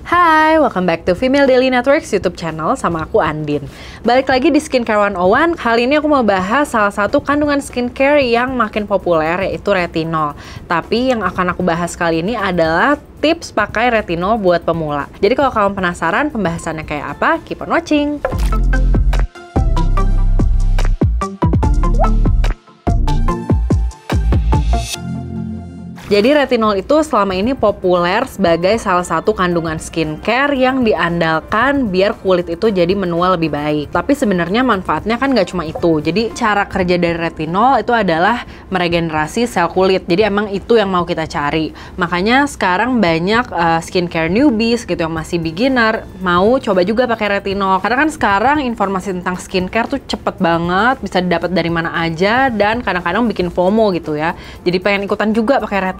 Hai, welcome back to Female Daily Networks YouTube channel sama aku Andin. Balik lagi di Skincare 101. Kali ini aku mau bahas salah satu kandungan skincare yang makin populer, yaitu retinol. Tapi yang akan aku bahas kali ini adalah tips pakai retinol buat pemula. Jadi kalau kamu penasaran pembahasannya kayak apa, keep on watching. Jadi retinol itu selama ini populer sebagai salah satu kandungan skincare yang diandalkan biar kulit itu jadi menua lebih baik. Tapi sebenarnya manfaatnya kan nggak cuma itu. Jadi cara kerja dari retinol itu adalah meregenerasi sel kulit. Jadi emang itu yang mau kita cari. Makanya sekarang banyak skincare newbies gitu yang masih beginner mau coba juga pakai retinol. Karena kan sekarang informasi tentang skincare tuh cepet banget, bisa didapat dari mana aja dan kadang-kadang bikin FOMO gitu ya. Jadi pengen ikutan juga pakai retinol.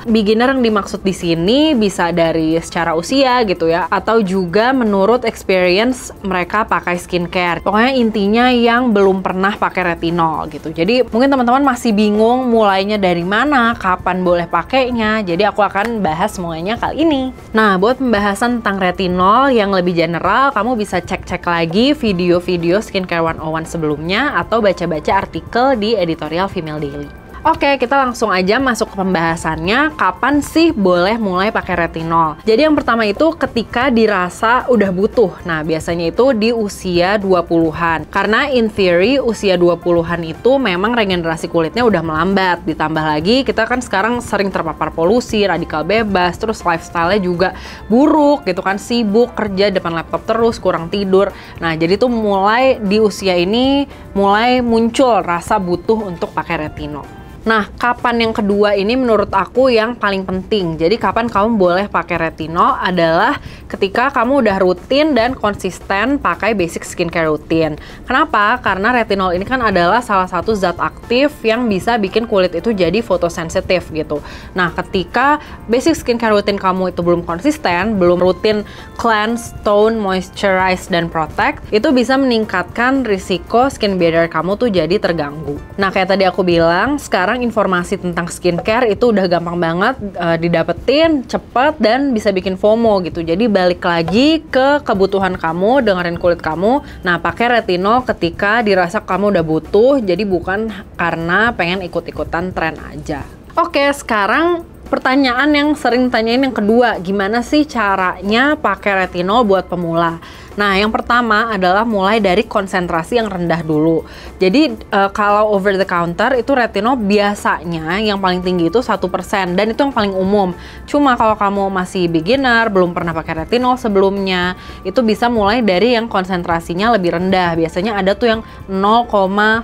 Beginner yang dimaksud di sini bisa dari secara usia gitu ya, atau juga menurut experience mereka pakai skincare. Pokoknya intinya yang belum pernah pakai retinol gitu. Jadi mungkin teman-teman masih bingung mulainya dari mana, kapan boleh pakainya. Jadi aku akan bahas semuanya kali ini. Nah, buat pembahasan tentang retinol yang lebih general, kamu bisa cek-cek lagi video-video Skincare 101 sebelumnya atau baca-baca artikel di editorial Female Daily. Oke, kita langsung aja masuk ke pembahasannya. Kapan sih boleh mulai pakai retinol? Jadi yang pertama itu ketika dirasa udah butuh. Nah, biasanya itu di usia 20-an. Karena in theory usia 20-an itu memang regenerasi kulitnya udah melambat. Ditambah lagi kita kan sekarang sering terpapar polusi, radikal bebas, terus lifestyle-nya juga buruk gitu kan, sibuk kerja depan laptop terus, kurang tidur. Nah, jadi tuh mulai di usia ini mulai muncul rasa butuh untuk pakai retinol. Nah, kapan yang kedua ini menurut aku yang paling penting. Jadi kapan kamu boleh pakai retinol adalah ketika kamu udah rutin dan konsisten pakai basic skincare rutin. Kenapa? Karena retinol ini kan adalah salah satu zat aktif yang bisa bikin kulit itu jadi fotosensitif gitu. Nah, ketika basic skincare rutin kamu itu belum konsisten, belum rutin cleanse, tone, moisturize, dan protect, itu bisa meningkatkan risiko skin barrier kamu tuh jadi terganggu. Nah, kayak tadi aku bilang, sekarang informasi tentang skincare itu udah gampang banget didapetin, cepet, dan bisa bikin FOMO gitu. Jadi balik lagi ke kebutuhan kamu, dengerin kulit kamu. Nah, pakai retinol ketika dirasa kamu udah butuh, jadi bukan karena pengen ikut-ikutan tren aja. Oke, sekarang pertanyaan yang sering tanyain yang kedua, gimana sih caranya pakai retinol buat pemula? Nah, yang pertama adalah mulai dari konsentrasi yang rendah dulu. Jadi kalau over the counter itu retinol biasanya yang paling tinggi itu 1% dan itu yang paling umum. Cuma kalau kamu masih beginner, belum pernah pakai retinol sebelumnya, itu bisa mulai dari yang konsentrasinya lebih rendah. Biasanya ada tuh yang 0,1%,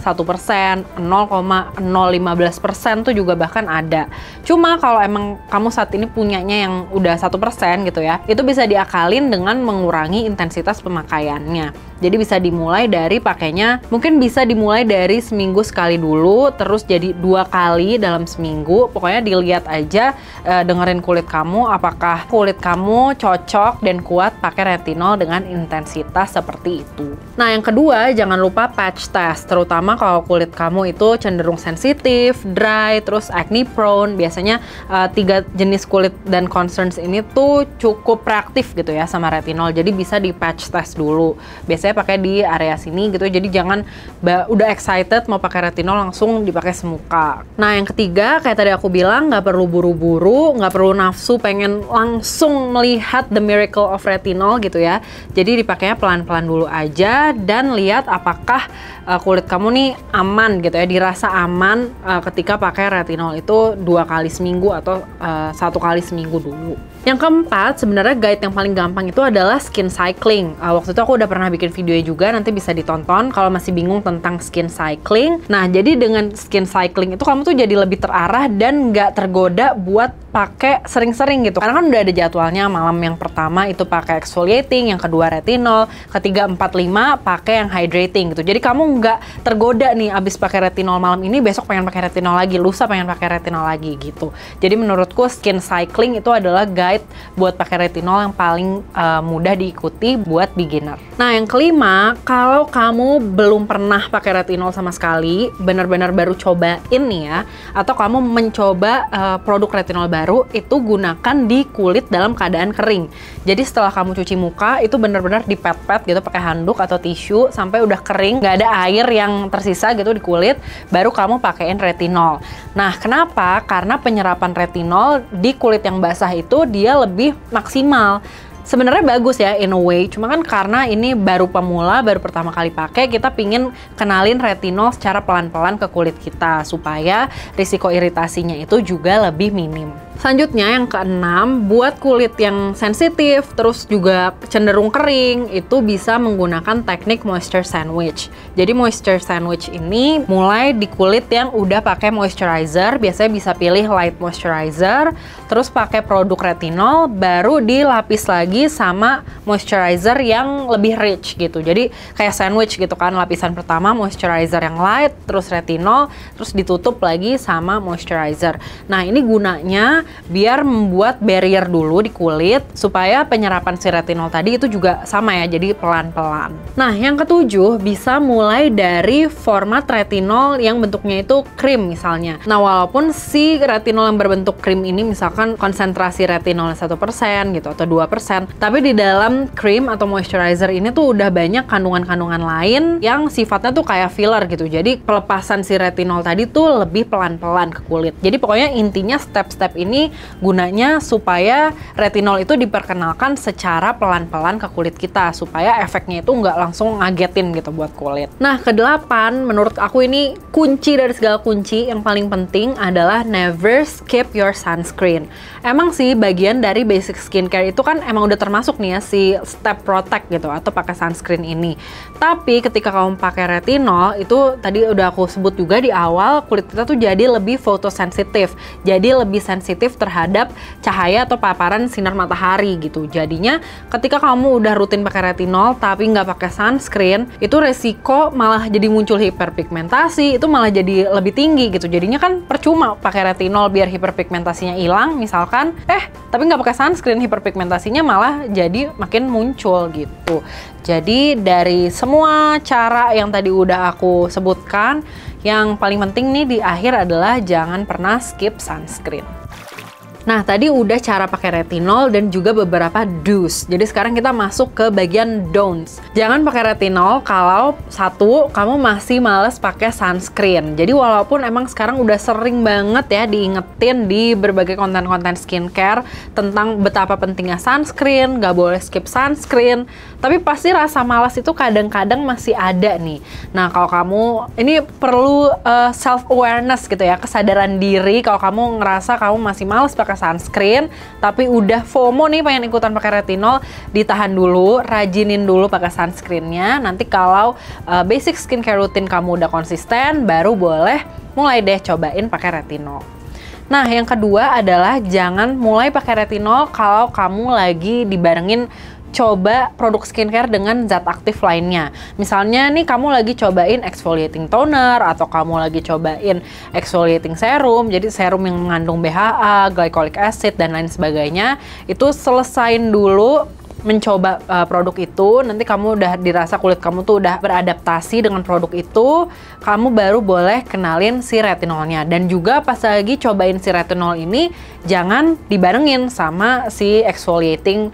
0,015% tuh juga bahkan ada. Cuma kalau emang kamu saat ini punyanya yang udah 1% gitu ya, itu bisa diakalin dengan mengurangi intensitas pemakaiannya. Jadi bisa dimulai dari pakainya, mungkin bisa dimulai dari seminggu sekali dulu, terus jadi 2 kali dalam seminggu. Pokoknya dilihat aja, dengerin kulit kamu, apakah kulit kamu cocok dan kuat pakai retinol dengan intensitas seperti itu. Nah, yang kedua, jangan lupa patch test, terutama kalau kulit kamu itu cenderung sensitif, dry, terus acne prone. Biasanya 3 jenis kulit dan concerns ini tuh cukup reaktif gitu ya sama retinol. Jadi bisa di patch test dulu. Biasanya pakai di area sini gitu. Jadi jangan udah excited mau pakai retinol langsung dipakai semuka. Nah, yang ketiga kayak tadi aku bilang, nggak perlu buru-buru, nggak perlu nafsu pengen langsung melihat the miracle of retinol gitu ya. Jadi dipakainya pelan-pelan dulu aja dan lihat apakah kulit kamu nih aman gitu ya, dirasa aman ketika pakai retinol itu 2 kali seminggu atau 1 kali seminggu dulu. Yang keempat, sebenarnya guide yang paling gampang itu adalah skin cycling. Waktu itu aku udah pernah bikin videonya juga, nanti bisa ditonton kalau masih bingung tentang skin cycling. Nah, jadi dengan skin cycling itu kamu tuh jadi lebih terarah dan nggak tergoda buat pakai sering-sering gitu. Karena kan udah ada jadwalnya, malam yang pertama itu pakai exfoliating, yang kedua retinol, ketiga, 4, 5 pakai yang hydrating gitu. Jadi kamu nggak tergoda nih abis pakai retinol malam ini, besok pengen pakai retinol lagi, lusa pengen pakai retinol lagi gitu. Jadi menurutku skin cycling itu adalah guide guide buat pakai retinol yang paling mudah diikuti buat beginner. Nah, yang kelima, kalau kamu belum pernah pakai retinol sama sekali, benar-benar baru cobain nih ya, atau kamu mencoba produk retinol baru, itu gunakan di kulit dalam keadaan kering. Jadi setelah kamu cuci muka, itu benar-benar dipet-pet gitu pakai handuk atau tisu sampai udah kering, nggak ada air yang tersisa gitu di kulit, baru kamu pakaiin retinol. Nah, kenapa? Karena penyerapan retinol di kulit yang basah itu dia lebih maksimal. Sebenarnya bagus ya in a way, cuma kan karena ini baru pemula, baru pertama kali pakai, kita pingin kenalin retinol secara pelan-pelan ke kulit kita supaya risiko iritasinya itu juga lebih minim. Selanjutnya yang keenam, buat kulit yang sensitif terus juga cenderung kering, itu bisa menggunakan teknik moisture sandwich. Jadi moisture sandwich ini mulai di kulit yang udah pakai moisturizer, biasanya bisa pilih light moisturizer, terus pakai produk retinol, baru dilapis lagi sama moisturizer yang lebih rich gitu. Jadi kayak sandwich gitu kan, lapisan pertama moisturizer yang light, terus retinol, terus ditutup lagi sama moisturizer. Nah, ini gunanya biar membuat barrier dulu di kulit supaya penyerapan si retinol tadi itu juga sama ya, jadi pelan-pelan. Nah, yang ketujuh, bisa mulai dari format retinol yang bentuknya itu krim misalnya. Nah, walaupun si retinol yang berbentuk krim ini misalkan konsentrasi retinolnya 1% gitu atau 2%, tapi di dalam krim atau moisturizer ini tuh udah banyak kandungan-kandungan lain yang sifatnya tuh kayak filler gitu. Jadi pelepasan si retinol tadi tuh lebih pelan-pelan ke kulit. Jadi pokoknya intinya step-step ini gunanya supaya retinol itu diperkenalkan secara pelan-pelan ke kulit kita supaya efeknya itu nggak langsung ngagetin gitu buat kulit. Nah, kedelapan, menurut aku ini kunci dari segala kunci, yang paling penting adalah never skip your sunscreen. Emang sih bagian dari basic skincare itu kan emang udah termasuk nih ya si step protect gitu atau pakai sunscreen ini. Tapi ketika kamu pakai retinol, itu tadi udah aku sebut juga di awal, kulit kita tuh jadi lebih fotosensitif, jadi lebih sensitif terhadap cahaya atau paparan sinar matahari gitu. Jadinya ketika kamu udah rutin pakai retinol tapi nggak pakai sunscreen, itu resiko malah jadi muncul hiperpigmentasi, itu malah jadi lebih tinggi gitu. Jadinya kan percuma pakai retinol biar hiperpigmentasinya hilang misalkan, tapi nggak pakai sunscreen, hiperpigmentasinya malah jadi makin muncul gitu. Jadi dari semua cara yang tadi udah aku sebutkan, yang paling penting nih di akhir adalah jangan pernah skip sunscreen. Nah, tadi udah cara pakai retinol dan juga beberapa do's. Jadi sekarang kita masuk ke bagian don'ts. Jangan pakai retinol kalau satu, kamu masih males pakai sunscreen. Jadi walaupun emang sekarang udah sering banget ya diingetin di berbagai konten-konten skincare tentang betapa pentingnya sunscreen, gak boleh skip sunscreen, tapi pasti rasa malas itu kadang-kadang masih ada nih. Nah, kalau kamu, ini perlu self-awareness gitu ya, kesadaran diri kalau kamu ngerasa kamu masih males pakai sunscreen, tapi udah FOMO nih pengen ikutan pakai retinol, ditahan dulu, rajinin dulu pakai sunscreennya. Nanti kalau basic skincare rutin kamu udah konsisten, baru boleh mulai deh cobain pakai retinol. Nah, yang kedua adalah jangan mulai pakai retinol kalau kamu lagi dibarengin coba produk skincare dengan zat aktif lainnya. Misalnya nih kamu lagi cobain exfoliating toner atau kamu lagi cobain exfoliating serum, jadi serum yang mengandung BHA, glycolic acid dan lain sebagainya. Itu selesain dulu mencoba produk itu, nanti kamu udah dirasa kulit kamu tuh udah beradaptasi dengan produk itu, kamu baru boleh kenalin si retinolnya. Dan juga pas lagi cobain si retinol ini, jangan dibarengin sama si exfoliating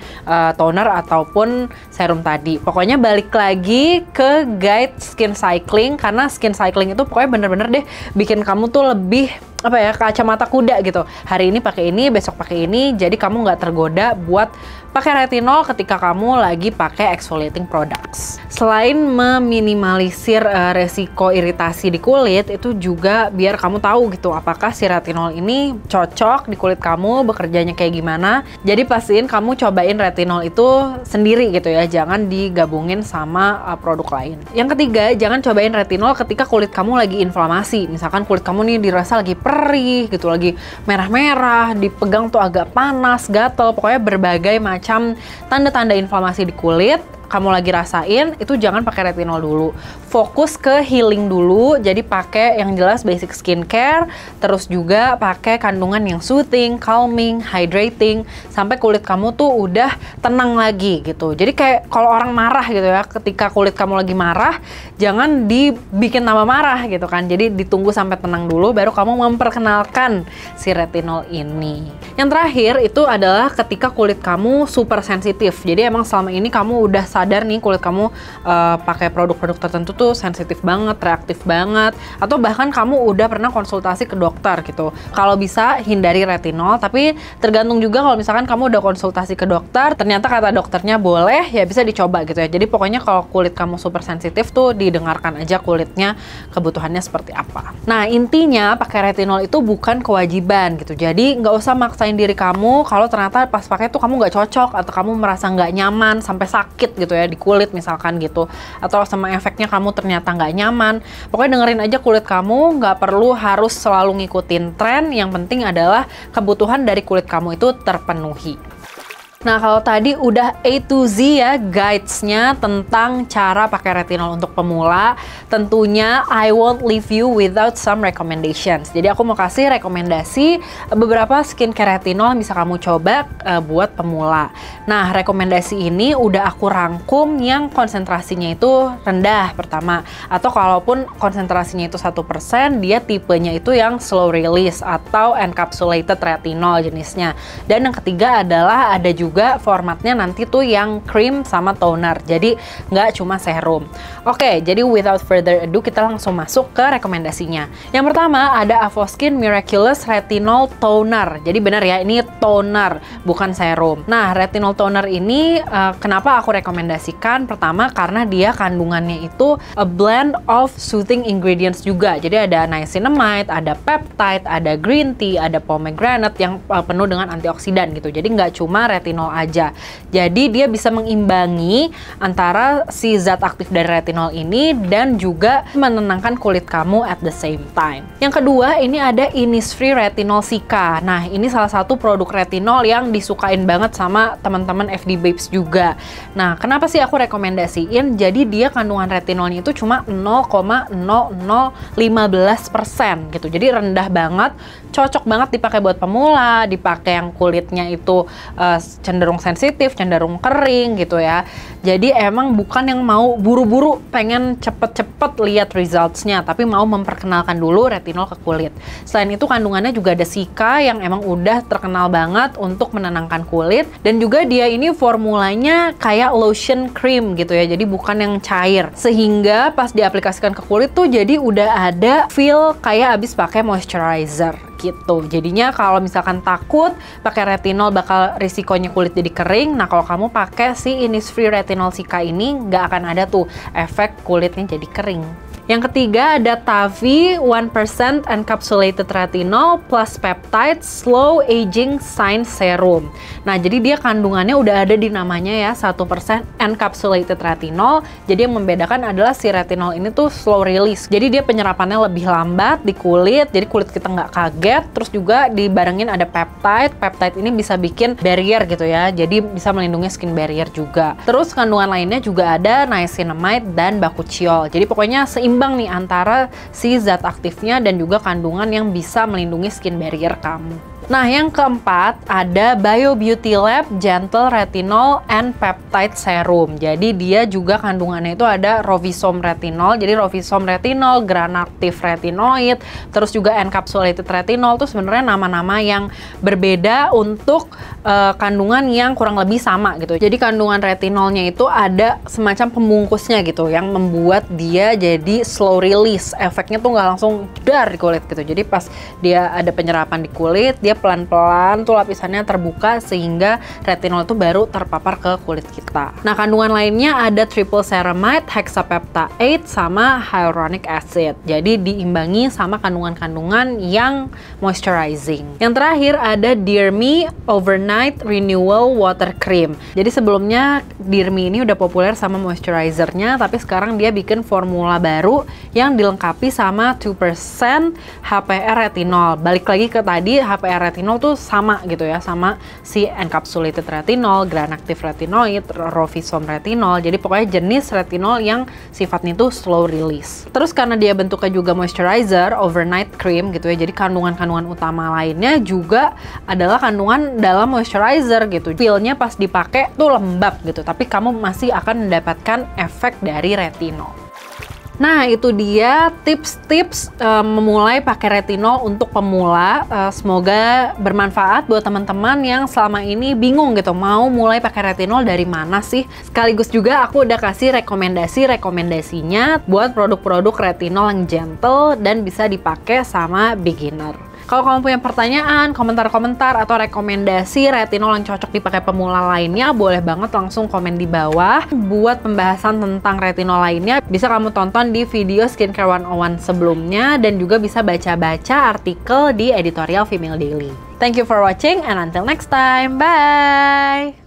toner ataupun serum tadi. Pokoknya balik lagi ke guide skin cycling, karena skin cycling itu pokoknya bener-bener deh bikin kamu tuh lebih apa ya, kacamata kuda gitu. Hari ini pakai ini, besok pakai ini, jadi kamu nggak tergoda buat pakai retinol ketika kamu lagi pakai exfoliating products. Selain meminimalisir resiko iritasi di kulit, itu juga biar kamu tahu gitu apakah si retinol ini cocok di kulit kamu, bekerjanya kayak gimana. Jadi pastiin kamu cobain retinol itu sendiri gitu ya, jangan digabungin sama produk lain. Yang ketiga, jangan cobain retinol ketika kulit kamu lagi inflamasi. Misalkan kulit kamu nih dirasa lagi perih gitu, lagi merah-merah, dipegang tuh agak panas, gatel, pokoknya berbagai macam tanda-tanda inflamasi di kulit. kamu lagi rasain, itu jangan pakai retinol dulu. Fokus ke healing dulu, jadi pakai yang jelas basic skincare, terus juga pakai kandungan yang soothing, calming, hydrating, sampai kulit kamu tuh udah tenang lagi gitu. Jadi kayak kalau orang marah gitu ya, ketika kulit kamu lagi marah, jangan dibikin tambah marah gitu kan. Jadi ditunggu sampai tenang dulu, baru kamu memperkenalkan si retinol ini. Yang terakhir itu adalah ketika kulit kamu super sensitif. Jadi emang selama ini kamu udah sadar nih kulit kamu pakai produk-produk tertentu tuh sensitif banget, reaktif banget, atau bahkan kamu udah pernah konsultasi ke dokter gitu. Kalau bisa hindari retinol, tapi tergantung juga kalau misalkan kamu udah konsultasi ke dokter, ternyata kata dokternya boleh, ya bisa dicoba gitu ya. Jadi pokoknya kalau kulit kamu super sensitif tuh didengarkan aja kulitnya kebutuhannya seperti apa. Nah intinya pakai retinol itu bukan kewajiban gitu. Jadi nggak usah maksain diri kamu kalau ternyata pas pakai tuh kamu nggak cocok atau kamu merasa nggak nyaman sampai sakit gitu ya di kulit misalkan gitu, atau sama efeknya kamu ternyata nggak nyaman. Pokoknya dengerin aja kulit kamu, nggak perlu harus selalu ngikutin tren. Yang penting adalah kebutuhan dari kulit kamu itu terpenuhi. Nah kalau tadi udah A to Z ya guides-nya tentang cara pakai retinol untuk pemula, tentunya I won't leave you without some recommendations. Jadi aku mau kasih rekomendasi beberapa skincare retinol yang bisa kamu coba buat pemula. Nah rekomendasi ini udah aku rangkum yang konsentrasinya itu rendah pertama, atau kalaupun konsentrasinya itu 1%, dia tipenya itu yang slow release atau encapsulated retinol jenisnya. Dan yang ketiga adalah ada juga formatnya nanti tuh yang cream sama toner, jadi nggak cuma serum. Oke, jadi without further ado kita langsung masuk ke rekomendasinya. Yang pertama ada Avoskin Miraculous Retinol Toner. Jadi benar ya, ini toner bukan serum. Nah retinol toner ini kenapa aku rekomendasikan? Pertama karena dia kandungannya itu a blend of soothing ingredients juga. Jadi ada niacinamide, ada peptide, ada green tea, ada pomegranate yang penuh dengan antioksidan gitu. Jadi nggak cuma retinol aja. Jadi dia bisa mengimbangi antara si zat aktif dari retinol ini dan juga menenangkan kulit kamu at the same time. Yang kedua ini ada Innisfree Retinol Cica. Nah ini salah satu produk retinol yang disukain banget sama teman-teman FD Babes juga. Nah kenapa sih aku rekomendasiin? Jadi dia kandungan retinolnya itu cuma 0,0015% gitu. Jadi rendah banget, cocok banget dipakai buat pemula, dipakai yang kulitnya itu cenderung sensitif, cenderung kering gitu ya. Jadi emang bukan yang mau buru-buru pengen cepet-cepet lihat results-nya, tapi mau memperkenalkan dulu retinol ke kulit. Selain itu kandungannya juga ada Cica yang emang udah terkenal banget untuk menenangkan kulit, dan juga dia ini formulanya kayak lotion cream gitu ya, jadi bukan yang cair, sehingga pas diaplikasikan ke kulit tuh jadi udah ada feel kayak abis pakai moisturizer gitu. Jadinya kalau misalkan takut pakai retinol bakal risikonya kulit jadi kering, nah kalau kamu pakai si Innisfree Retinol Cica ini nggak akan ada tuh efek kulitnya jadi kering. Yang ketiga ada Tavi 1% Encapsulated Retinol plus Peptide Slow Aging Sign Serum. Nah jadi dia kandungannya udah ada di namanya ya, 1% Encapsulated Retinol. Jadi yang membedakan adalah si retinol ini tuh slow release. Jadi dia penyerapannya lebih lambat di kulit, jadi kulit kita nggak kaget. Terus juga dibarengin ada peptide. Peptide ini bisa bikin barrier gitu ya, jadi bisa melindungi skin barrier juga. Terus kandungan lainnya juga ada niacinamide dan bakuchiol. Jadi pokoknya seimbang nih antara si zat aktifnya dan juga kandungan yang bisa melindungi skin barrier kamu. Nah, yang keempat ada Bio Beauty Lab Gentle Retinol and Peptide Serum. Jadi dia juga kandungannya itu ada Rovisome Retinol. Jadi Rovisome Retinol, Granactive Retinoid, terus juga Encapsulated Retinol tuh sebenarnya nama-nama yang berbeda untuk kandungan yang kurang lebih sama gitu. Jadi kandungan retinolnya itu ada semacam pembungkusnya gitu yang membuat dia jadi slow release. Efeknya tuh nggak langsung dar di kulit gitu. Jadi pas dia ada penyerapan di kulit, dia pelan-pelan tuh lapisannya terbuka sehingga retinol itu baru terpapar ke kulit kita. Nah, kandungan lainnya ada triple ceramide, hexapeptide, sama hyaluronic acid. Jadi diimbangi sama kandungan-kandungan yang moisturizing. Yang terakhir ada Dear Me Overnight Renewal Water Cream. Jadi sebelumnya Dear Me ini udah populer sama moisturizernya, tapi sekarang dia bikin formula baru yang dilengkapi sama 2% HPR retinol. Balik lagi ke tadi, HPR retinol tuh sama gitu ya, sama si encapsulated retinol, gram-active retinoid, rovisome retinol. Jadi pokoknya jenis retinol yang sifatnya itu slow release. Terus karena dia bentuknya juga moisturizer, overnight cream gitu ya, jadi kandungan-kandungan utama lainnya juga adalah kandungan dalam moisturizer gitu. Feel-nya pas dipakai tuh lembab gitu, tapi kamu masih akan mendapatkan efek dari retinol. Nah, itu dia tips-tips memulai pakai retinol untuk pemula. Semoga bermanfaat buat teman-teman yang selama ini bingung gitu mau mulai pakai retinol dari mana sih. Sekaligus juga aku udah kasih rekomendasinya buat produk-produk retinol yang gentle dan bisa dipakai sama beginner. Kalau kamu punya pertanyaan, komentar-komentar, atau rekomendasi retinol yang cocok dipakai pemula lainnya, boleh banget langsung komen di bawah. Buat pembahasan tentang retinol lainnya, bisa kamu tonton di video Skincare 101 sebelumnya, dan juga bisa baca-baca artikel di editorial Female Daily. Thank you for watching, and until next time, bye!